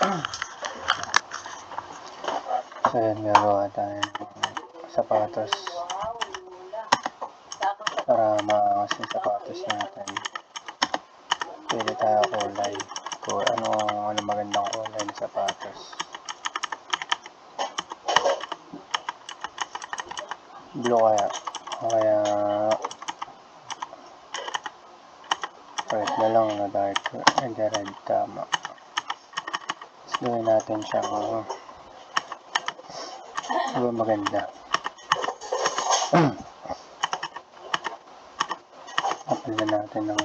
So yan, gagawa tayo ng sapatos para maangas yung sapatos natin. Pili tayo kulay kung ano magandang kulay ng sapatos. Blue kaya red na lang na dark and red, tama. Let's gawin natin siyang maganda. Apal na natin ng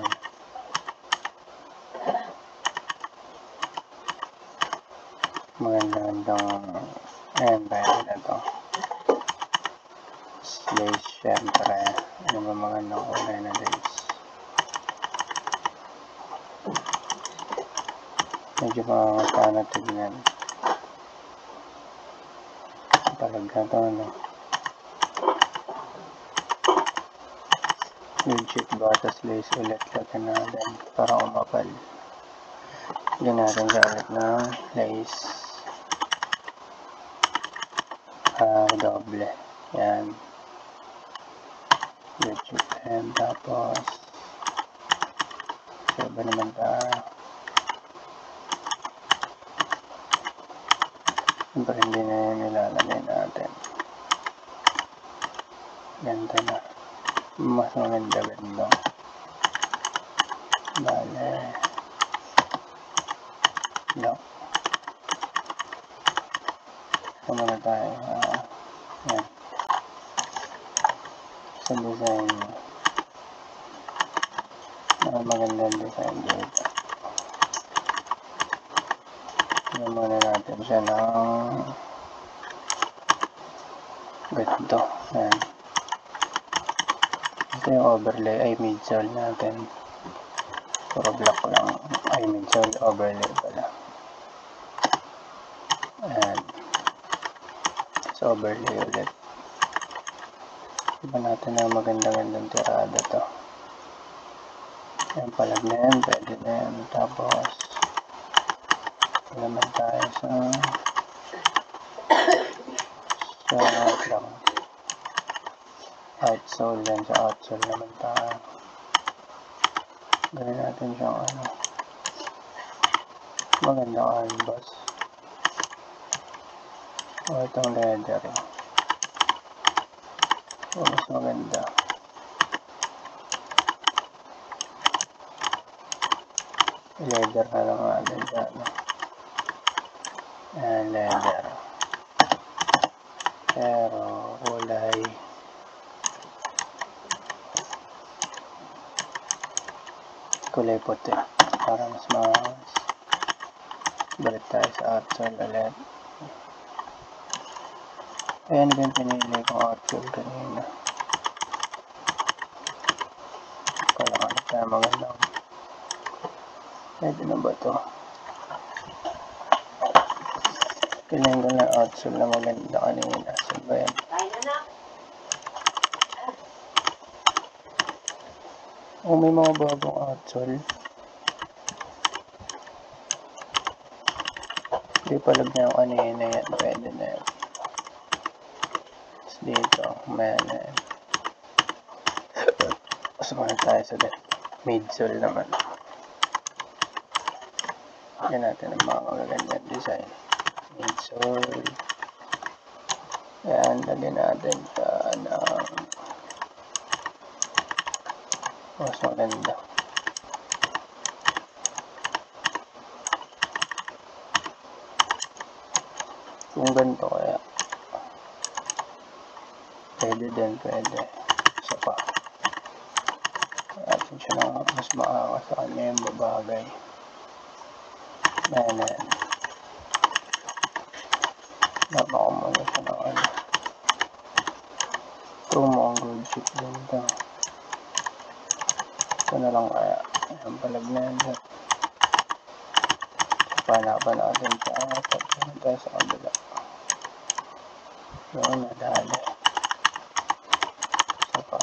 magandang ayan, pwede na ito. Lace, syempre. Ano ba magandang kulay na lace? Medyo makakata na tignan. Palag na ito, no? Legit batas lace ulit natin natin para umapal. Lagyan natin siya ulit ng lace. Doble. Yan. Legit. And tapos iba naman tayo. Siyempre hindi na yun nilalagay natin. Ganda na. Mas maganda. Bale. No. Kumana tayo. Yan. Sa design. Magandang design dito. Naman natin siya ng ganito. Yan. Ito yung overlay ay midsole natin. Puro black lang. Ay midsole overlay pala. Ayan. So overlay ulit. Iba natin na magandang tirada to. Ayan, palag na yan. Pwede na yan. Tapos naman tayo sa outsole yan. Sa outsole naman tayo. Gawin natin siyang magandang canvas. O itong leather. O mas maganda. Leather na lang natin dyan. Ayan, leather. Pero kulay puti para mas maangas. Balik tayo sa outsole ulit. Ayan ba yung pinili kong outsole kanina. Kailangan tayo magandang. Pwede na ba ito? Pilihan ko na outsole na maganda kanina. Saan ba yan? May mga bagong outsole. Hindi palag na yung kanina yan. Pwede na yan. Tapos dito, may na yan. Tapos muna tayo sa midsole naman. Yan natin ang mga magagandang design. Midsole. Yan, lagyan natin sa mas maganda. Kung ganito kaya pwede din, pwede. Isa pa. Atin siya na mas maangas sa kanya yung babagay. Ayan. Napakamuna siya ng ito mo ang gold chip din ito. Ito na lang kaya. Ayan, palag na yan dyan. Panapan natin sa pagpunta tayo sa kabila. Yun, nadali. Isa pa.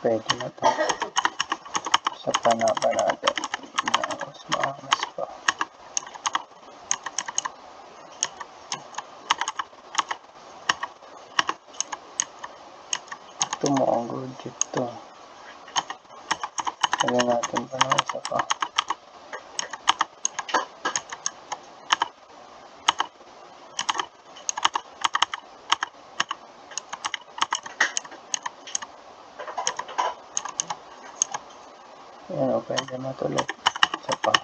pwede na to. Sa panapa natin. Mas maangas pa. Ito mo ang good chip to. Lagyan natin pa ng isa pa. Ayan o, pwede matulog. Isa pa.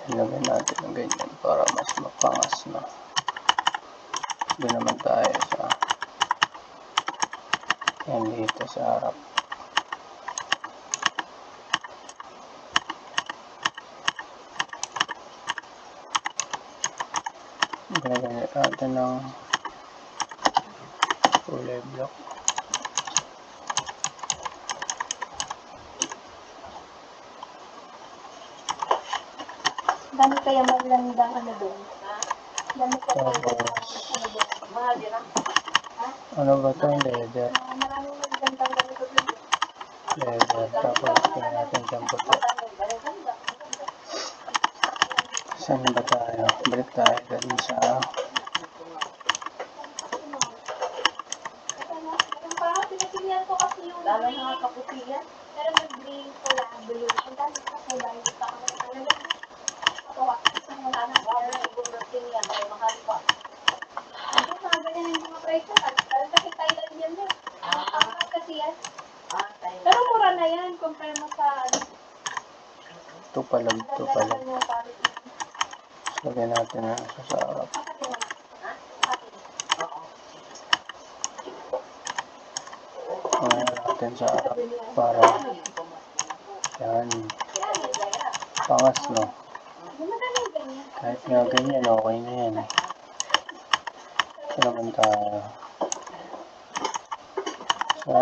Ilagay natin ng ganyan para mas mapangas na. Doon naman tayo sa yan dito sa harap. Ilagay natin ng kulay block. Dami kaya maglandang ano doon? Dami kaya maglandang ano doon? Mahal din lang. Ano ba ito? Leather. Maraming maglandang ganito doon. Leather. Tapos kaya natin siyang puti. Saan ba tayo? Balik tayo dun sa Parang pinapilihan ko kasi yung lalo na kaputihan. Pero nag-green ko lang. Blue. Ang dami kasi dahil gusto ko na talaga. Wala na. Wala na. Ibang natin yan. Ay, mahal pa. Hindi, mga ganyan yung mga price na. Talagang kasi Thailand yan na. Ang kasi yan. Pero mura na yan. Compare mo sa tupalag. Lagyan natin na sa harap. Lagyan natin sa harap para yan. Pangas, no? Kahit nga ganyan, okay na yan. Ito naman tayo. Sa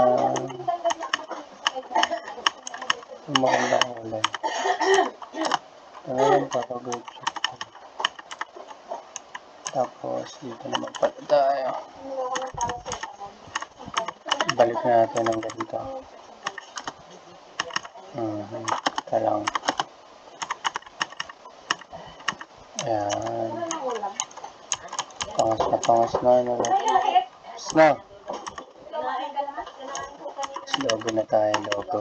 magandang kulay. Ayan, papagod siya. Tapos, dito naman pala tayo. Balik natin ang ganito. Ito lang. Ayan. Pangas na. Na. Logo na tayo, logo.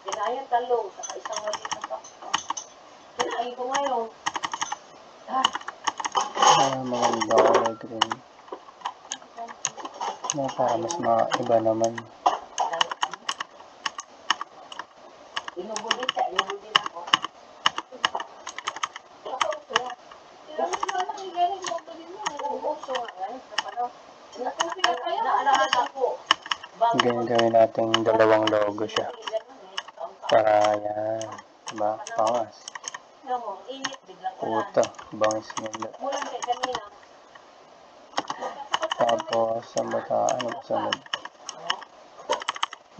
Kinayan talong, saka isang maliit na sakto. Kinain ko ngayon. Maganda kulay green. Para mas maiba naman. Inubulin ako. Ganyan gawin natin dalawang logo siya. Para yan. Diba? Pangas. Puta. Bangis nila. Tapos, ano ba sunod?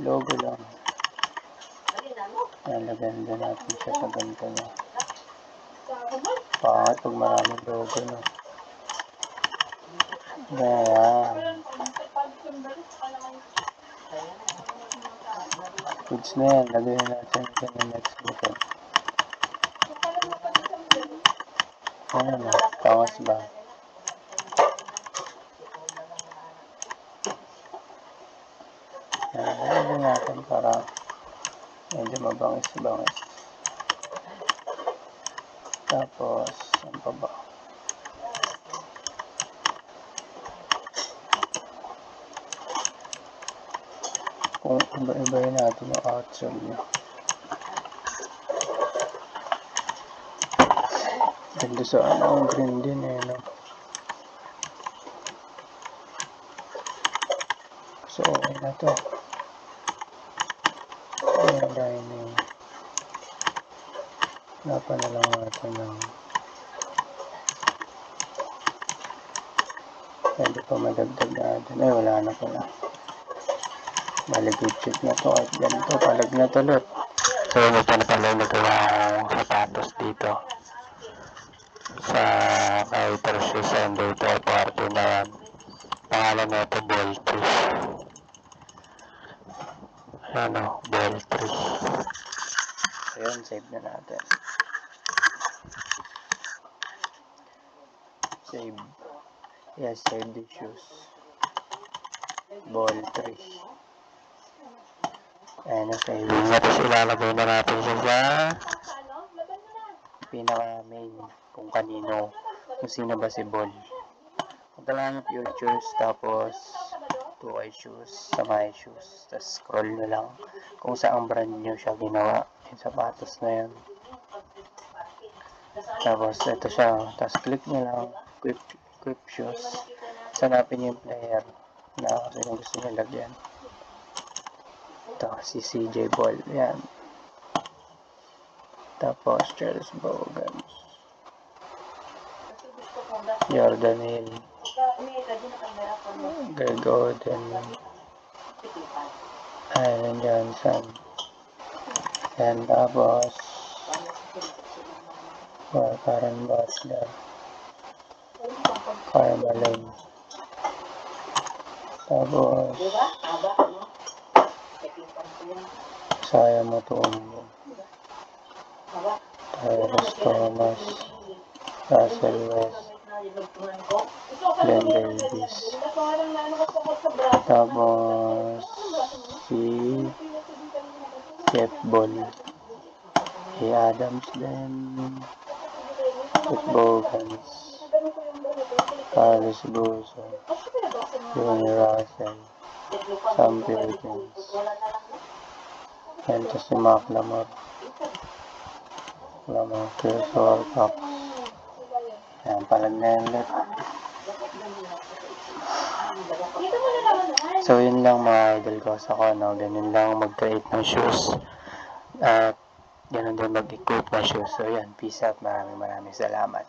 Logo lang. Nalagyan din natin siya sa ganito niya. Pangat pag maraming logo, no? Ayan. Goods na yan. Lagyan natin sa next button. Ayan. Pangas ba? Lagyan natin para medyo mabangis-bangis. Tapos, ang baba. Kung iba-ibayin natin yung outsole niya. Ganda sa ang green din eh, no? So, okay na to. Ayan, dining. Napa na lang natin ng pwede pa madagdag natin. Ay, wala na pala. Maligid na to at ganito. Palag na to ulit. So, may pala nagawa akong sapatos dito. Sa Kaitor Shoes and dito party na yan. Pangalan na ito Boltris. Ano, Boltris. Ayun, save na natin. Save. Yes, save the shoes. Boltris. Ayan na, save. Tapos ilalagay na natin siya sa pinaka main kung kanino, kung sino ba si Bol. Punta lang yung futures, tapos 2i shoes, sa my shoes, tapos scroll na lang kung saan brand nyo siya ginawa yung sapatos na yan. Tapos ito siya, tapos click nyo lang equip shoes, sanapin yung player na kung gusto nyo lagyan. Ito si CJ Bol, yan. Tapos Charles Bogans, Jordan Hill, Greg Oden, Alan Johnson, and tapos Karen Butler, Carmelaine, tapos Saya Motumbo, Tyrus Thomas, Russell West, Glenn Davis, tapos si Jeff Ball, si Adams din, Jeff Bogans, Carlos Buso, Johnny Russell, Sam Perkins, and si McLemore, Chris Orcox. Ayan, palag na yan ulit. So, yun lang mga idol ko sa kono. Ganun lang mag-create ng shoes. At ganun din mag-equip ng shoes. So, yan. Peace out. Maraming salamat.